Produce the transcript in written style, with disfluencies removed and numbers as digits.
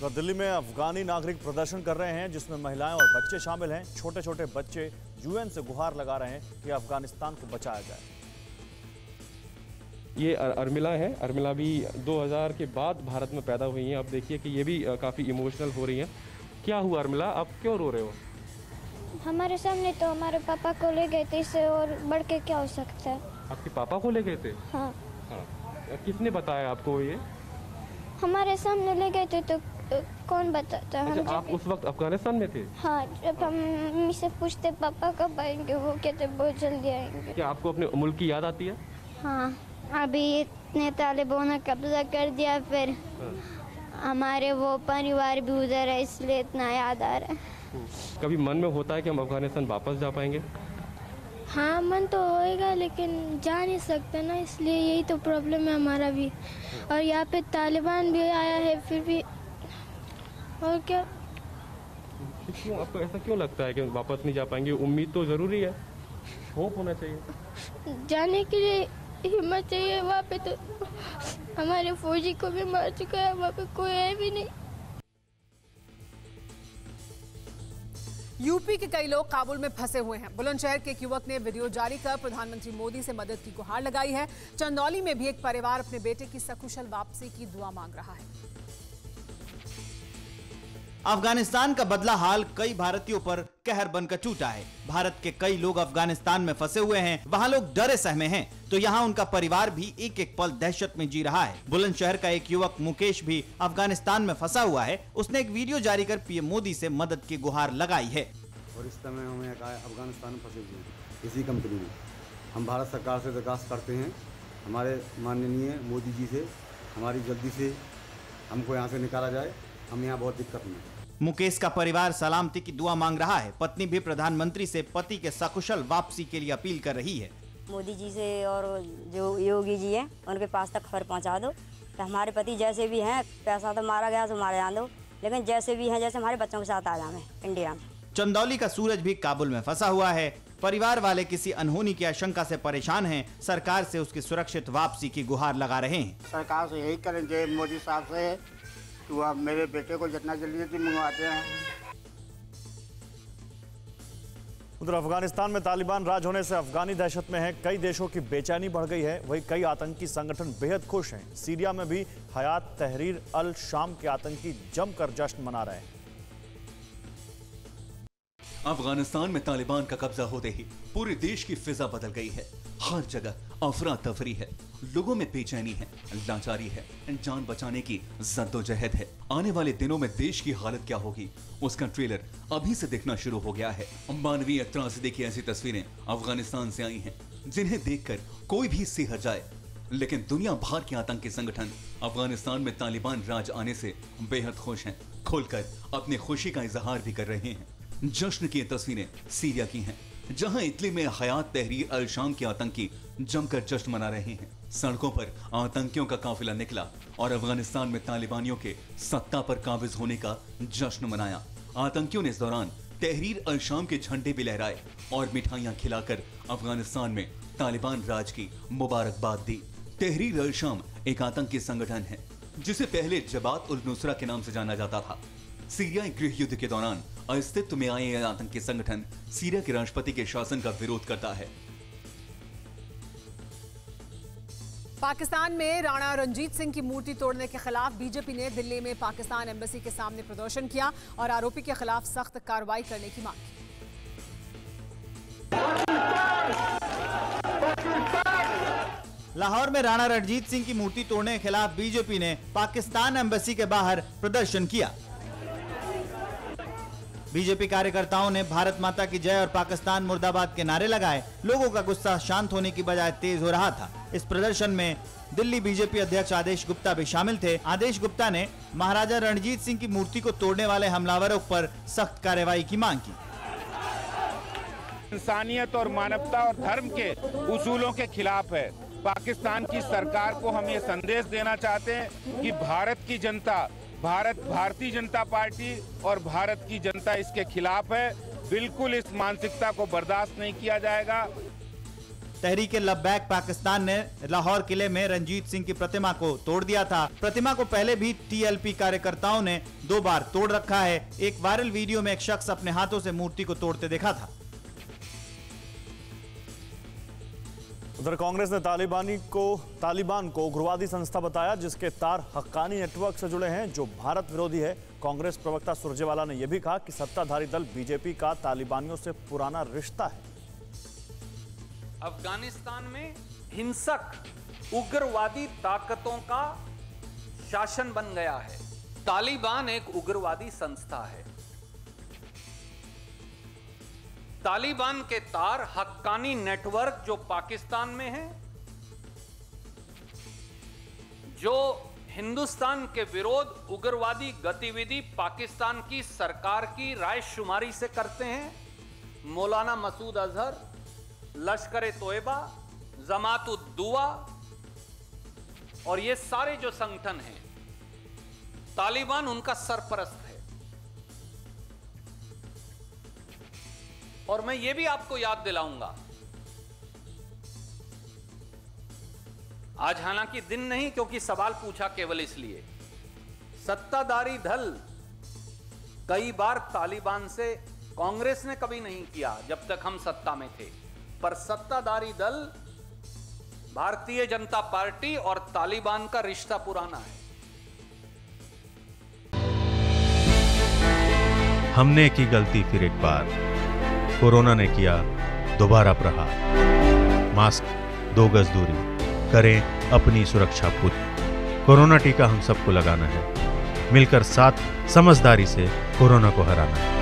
तो दिल्ली में अफगानी नागरिक प्रदर्शन कर रहे हैं जिसमें महिलाएं और बच्चे शामिल हैं। छोटे छोटे बच्चे यूएन से गुहार लगा रहे हैं कि अफगानिस्तान को बचाया जाए। ये अर्मिला है। अर्मिला भी 2000 के बाद भारत में पैदा हुई हैं। अब देखिए कि ये भी काफ़ी इमोशनल हो रही हैं। क्या हुआ अर्मिला, आप क्यों रो रहे हो? हमारे सामने तो हमारे पापा को ले गए थे, इससे और बढ़ के क्या हो सकता है। आपके पापा को ले गए थे? हाँ। किसने बताया आपको ये? हमारे सामने ले गए थे तो कौन बताता। अच्छा, आप उस वक्त अफगानिस्तान में थे? हाँ, जब हम मम्मी से पूछते पापा कब आएंगे, वो कहते बहुत जल्दी आएंगे। क्या आपको अपने मुल्क की याद आती है? हाँ, अभी इतने तालिबान ने कब्जा कर दिया, फिर हमारे वो परिवार भी उधर है, इसलिए इतना याद आ रहा है। कभी मन में होता है कि हम अफगानिस्तान वापस जा पाएंगे? हाँ, मन तो होएगा लेकिन जा नहीं सकते ना, इसलिए यही तो प्रॉब्लम है हमारा भी। और यहाँ पे तालिबान भी आया है, फिर भी और क्या। क्यों आपको ऐसा क्यों लगता है कि वापस नहीं जा पाएंगे? उम्मीद तो जरूरी है, होप होना चाहिए। जाने के लिए हिम्मत चाहिए। वहाँ पे तो हमारे फौजी को भी मार चुका है, वहाँ पे कोई है भी नहीं। यूपी के कई लोग काबुल में फंसे हुए हैं। बुलंदशहर के एक युवक ने वीडियो जारी कर प्रधानमंत्री मोदी से मदद की गुहार लगाई है। चंदौली में भी एक परिवार अपने बेटे की सकुशल वापसी की दुआ मांग रहा है। अफगानिस्तान का बदला हाल कई भारतीयों पर कहर बनकर टूटा है। भारत के कई लोग अफगानिस्तान में फंसे हुए हैं। वहाँ लोग डरे सहमे हैं, तो यहाँ उनका परिवार भी एक एक पल दहशत में जी रहा है। बुलंदशहर का एक युवक मुकेश भी अफगानिस्तान में फंसा हुआ है। उसने एक वीडियो जारी कर पीएम मोदी से मदद की गुहार लगाई है। और इस समय हम अफगानिस्तान में फंसे हुए हैं इसी कंपनी में। हम भारत सरकार से दरखास्त करते हैं, हमारे माननीय मोदी जी से, हमारी जल्दी से हमको यहाँ से निकाला जाए। हम यहाँ बहुत दिक्कत में। मुकेश का परिवार सलामती की दुआ मांग रहा है। पत्नी भी प्रधानमंत्री से पति के सकुशल वापसी के लिए अपील कर रही है। मोदी जी से और जो योगी जी हैं उनके पास तक खबर पहुंचा दो कि हमारे पति जैसे भी हैं, पैसा तो मारा गया तो मारे जान दो, लेकिन जैसे भी हैं, जैसे हमारे बच्चों के साथ आ जाए इंडिया में। चंदौली का सूरज भी काबुल में फंसा हुआ है। परिवार वाले किसी अनहोनी की आशंका से परेशान हैं। सरकार से उसकी सुरक्षित वापसी की गुहार लगा रहे हैं। सरकार से यही करेंगे मोदी साहब से, तो आप मेरे बेटे को जितना जल्दी मंगवाते हैं। उधर अफगानिस्तान में तालिबान राज होने से अफगानी दहशत में है। कई देशों की बेचैनी बढ़ गई है। वहीं कई आतंकी संगठन बेहद खुश हैं। सीरिया में भी हयात तहरीर अल शाम के आतंकी जमकर जश्न मना रहे हैं। अफगानिस्तान में तालिबान का कब्जा होते ही पूरे देश की फिजा बदल गई है। हर जगह अफरा तफरी है, लोगों में बेचैनी है, लाचारी है, जान बचाने की जद्दोजहद है। आने वाले दिनों में देश की हालत क्या होगी, उसका ट्रेलर अभी से दिखना शुरू हो गया है। मानवीय त्रासदी की ऐसी तस्वीरें अफगानिस्तान से आई हैं जिन्हें देखकर कोई भी सिहर जाए। लेकिन दुनिया भर के आतंकी संगठन अफगानिस्तान में तालिबान राज आने से बेहद खुश हैं। खुलकर अपनी खुशी का इजहार भी कर रहे हैं। जश्न की तस्वीरें सीरिया की हैं, जहां इटली में हयात तहरीर अल शाम के आतंकी जमकर जश्न मना रहे हैं। सड़कों पर आतंकियों का काफिला निकला और अफगानिस्तान में तालिबानियों के सत्ता पर काबिज होने का जश्न मनाया। आतंकियों ने इस दौरान तहरीर अल शाम के झंडे भी लहराए और मिठाइयां खिलाकर अफगानिस्तान में तालिबान राज की मुबारकबाद दी। तहरीर अल शाम एक आतंकी संगठन है जिसे पहले जबात उल नुसरा के नाम से जाना जाता था। सीरियाई गृह युद्ध के दौरान अस्तित्व में आए यह आतंकी संगठन सीरिया के राष्ट्रपति के शासन का विरोध करता है। पाकिस्तान में राणा रणजीत सिंह की मूर्ति तोड़ने के खिलाफ बीजेपी ने दिल्ली में पाकिस्तान एम्बेसी के सामने प्रदर्शन किया और आरोपी के खिलाफ सख्त कार्रवाई करने की मांग की। लाहौर में राणा रणजीत सिंह की मूर्ति तोड़ने के खिलाफ बीजेपी ने पाकिस्तान एम्बेसी के बाहर प्रदर्शन किया। बीजेपी कार्यकर्ताओं ने भारत माता की जय और पाकिस्तान मुर्दाबाद के नारे लगाए। लोगों का गुस्सा शांत होने की बजाय तेज हो रहा था। इस प्रदर्शन में दिल्ली बीजेपी अध्यक्ष आदेश गुप्ता भी शामिल थे। आदेश गुप्ता ने महाराजा रणजीत सिंह की मूर्ति को तोड़ने वाले हमलावरों पर सख्त कार्रवाई की मांग की। इंसानियत और मानवता और धर्म के उसूलों के खिलाफ है। पाकिस्तान की सरकार को हम ये संदेश देना चाहते हैं कि भारत की जनता, भारतीय जनता पार्टी और भारत की जनता इसके खिलाफ है। बिल्कुल इस मानसिकता को बर्दाश्त नहीं किया जाएगा। तहरीक लब्बैक पाकिस्तान ने लाहौर किले में रंजीत सिंह की प्रतिमा को तोड़ दिया था। प्रतिमा को पहले भी टीएलपी कार्यकर्ताओं ने 2 बार तोड़ रखा है। एक वायरल वीडियो में एक शख्स अपने हाथों से मूर्ति को तोड़ते देखा था। उधर कांग्रेस ने तालिबान को उग्रवादी संस्था बताया, जिसके तार हक्कानी नेटवर्क से जुड़े हैं, जो भारत विरोधी है। कांग्रेस प्रवक्ता सुरजेवाला ने यह भी कहा कि सत्ताधारी दल बीजेपी का तालिबानियों से पुराना रिश्ता है। अफगानिस्तान में हिंसक उग्रवादी ताकतों का शासन बन गया है। तालिबान एक उग्रवादी संस्था है। तालिबान के तार हक्कानी नेटवर्क जो पाकिस्तान में है, जो हिंदुस्तान के विरोध उग्रवादी गतिविधि पाकिस्तान की सरकार की रायशुमारी से करते हैं। मौलाना मसूद अजहर, लश्कर ए तोयबा, जमात उद दुआ और ये सारे जो संगठन हैं, तालिबान उनका सरपरस्त है। और मैं ये भी आपको याद दिलाऊंगा, आज हालांकि दिन नहीं, क्योंकि सवाल पूछा केवल इसलिए, सत्ताधारी दल कई बार तालिबान से, कांग्रेस ने कभी नहीं किया जब तक हम सत्ता में थे, पर सत्ताधारी दल भारतीय जनता पार्टी और तालिबान का रिश्ता पुराना है। हमने की गलती फिर एक बार, कोरोना ने किया दोबारा प्रहार। मास्क, 2 गज दूरी, करें अपनी सुरक्षा पूरी। कोरोना टीका हम सबको लगाना है, मिलकर साथ समझदारी से कोरोना को हराना है।